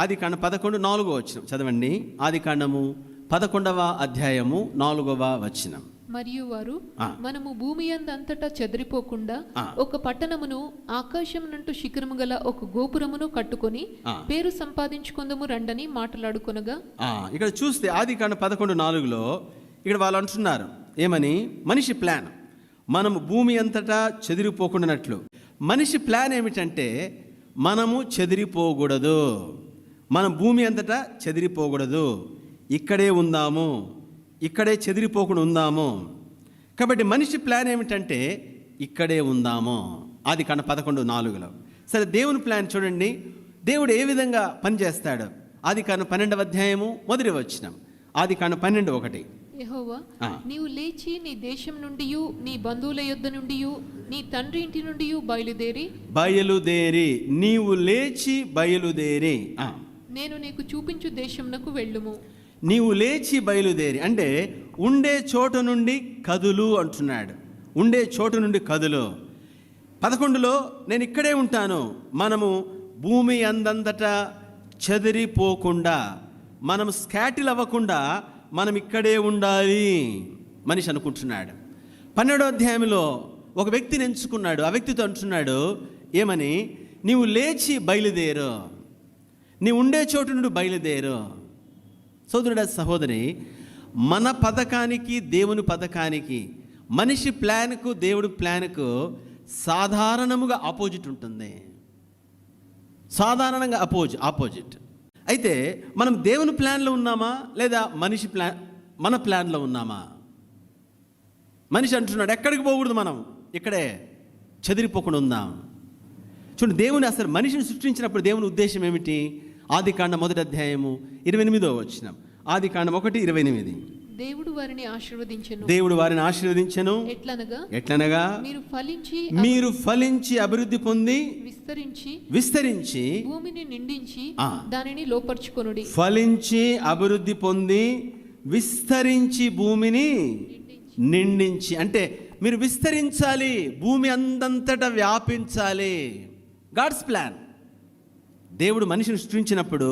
ఆదికాండం 11:4 చదవండి. ఆదికాండము 11వ అధ్యాయము 4వ వచనం. మరియు వారు మనము భూమి అంతటా చెదిరిపోకుండా ఒక పట్టణమును ఆకాశం నుండి శిఖరము గల ఒక గోపురమును కట్టుకొని పేరు సంపాదించుకుందము రండని మాట్లాడుకొనగా, ఇక్కడ చూస్తే ఆదికాండం 11:4 ఇక్కడ వాళ్ళు అంటున్నారు ఏమని? మనిషి ప్లాన్ మనము భూమి అంతటా చెదిరిపోకుండానట్లు. మనిషి ప్లాన్ ఏమిటంటే మనము చెదిరిపోకూడదు, మనం భూమి అంతటా చెదిరిపోకూడదు, ఇక్కడే ఉందాము, ఇక్కడే చెదిరిపోకుండా ఉందాము. కాబట్టి మనిషి ప్లాన్ ఏమిటంటే ఇక్కడే ఉందాము. ఆదికాండం 11:4. సరే, దేవుని ప్లాన్ చూడండి, దేవుడు ఏ విధంగా పనిచేస్తాడు. ఆదికాండం 12వ అధ్యాయము 1వ వచనం. ఆదికాండం 12:1. యెహోవా నీవు లేచి నీ దేశం నుండి నీ బంధువుల యొద్ద నుండి నీ తండ్రి ఇంటి నుండి బయలుదేరి నీవు లేచి బయలుదేరి నేను నీకు చూపించు దేశంనకు వెళ్ళుము. నీవు లేచి బయలుదేరి అంటే ఉండే చోటు నుండి కదులు అంటున్నాడు. ఉండే చోటు నుండి కదులు. 11లో నేను ఇక్కడే ఉంటాను, మనము భూమి అందంతటా చెదిరిపోకుండా, మనం స్కాటిల్ అవ్వకుండా మనం ఇక్కడే ఉండాలి మనిషి అనుకుంటున్నాడు. 12వ అధ్యాయంలో ఒక వ్యక్తిని ఎంచుకున్నాడు. ఆ వ్యక్తితో అంటున్నాడు ఏమని? నీవు లేచి బయలుదేరు, నీ ఉండే చోటు నుండి బయలుదేరు. సోదరుడా, సహోదరి, మన పథకానికి దేవుని పథకానికి, మనిషి ప్లాన్కు దేవుడి ప్లాన్కు సాధారణముగా ఆపోజిట్ ఉంటుంది. సాధారణంగా ఆపోజిట్. అయితే మనం దేవుని ప్లాన్లో ఉన్నామా లేదా మనిషి మన ప్లాన్లో ఉన్నామా? మనిషి అంటున్నాడు ఎక్కడికి పోకూడదు, మనం ఇక్కడే చెదిరిపోకుండా ఉందాం. చూడండి, దేవుని అసలు మనిషిని సృష్టించినప్పుడు దేవుని ఉద్దేశం ఏమిటి? ఆదికాండం 1వ అధ్యాయము 28వ వచనం. ఆదికాండం 1:28. దేవుడు వారిని ఆశీర్వదించెను. ఎట్లనగా మీరు ఫలించి అభివృద్ధి పొంది విస్తరించి భూమిని నిండించి దానిని లోపర్చుకొనుడి. ఫలించి అభివృద్ధి పొంది విస్తరించి భూమిని నిండించి అంటే మీరు విస్తరించాలి, భూమి అందంతటా వ్యాపించాలి. God's plan. దేవుడు మనిషిని సృష్టించినప్పుడు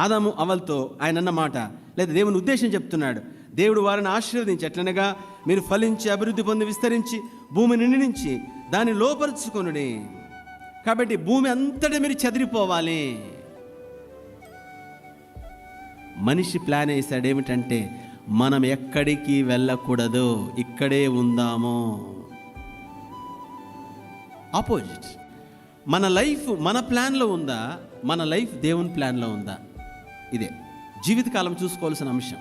ఆదాము అవ్వలతో ఆయన అన్న మాట లేదా దేవుని ఉద్దేశం చెప్తున్నాడు. దేవుడు వారిని ఆశీర్వదించి ఎట్లనగా మీరు ఫలించి అభివృద్ధి పొంది విస్తరించి భూమిని నిండించి దాన్ని లోపరుచుకొనుడి. కాబట్టి భూమి అంతటా మీరు చెదిరిపోవాలి. మనిషి ప్లాన్ వేశాడు ఏమిటంటే మనం ఎక్కడికి వెళ్ళకూడదు, ఇక్కడే ఉందాము. ఆపోజిట్. మన లైఫ్ మన ప్లాన్లో ఉందా, మన లైఫ్ దేవుని ప్లాన్లో ఉందా? ఇదే జీవితకాలం చూసుకోవాల్సిన అంశం.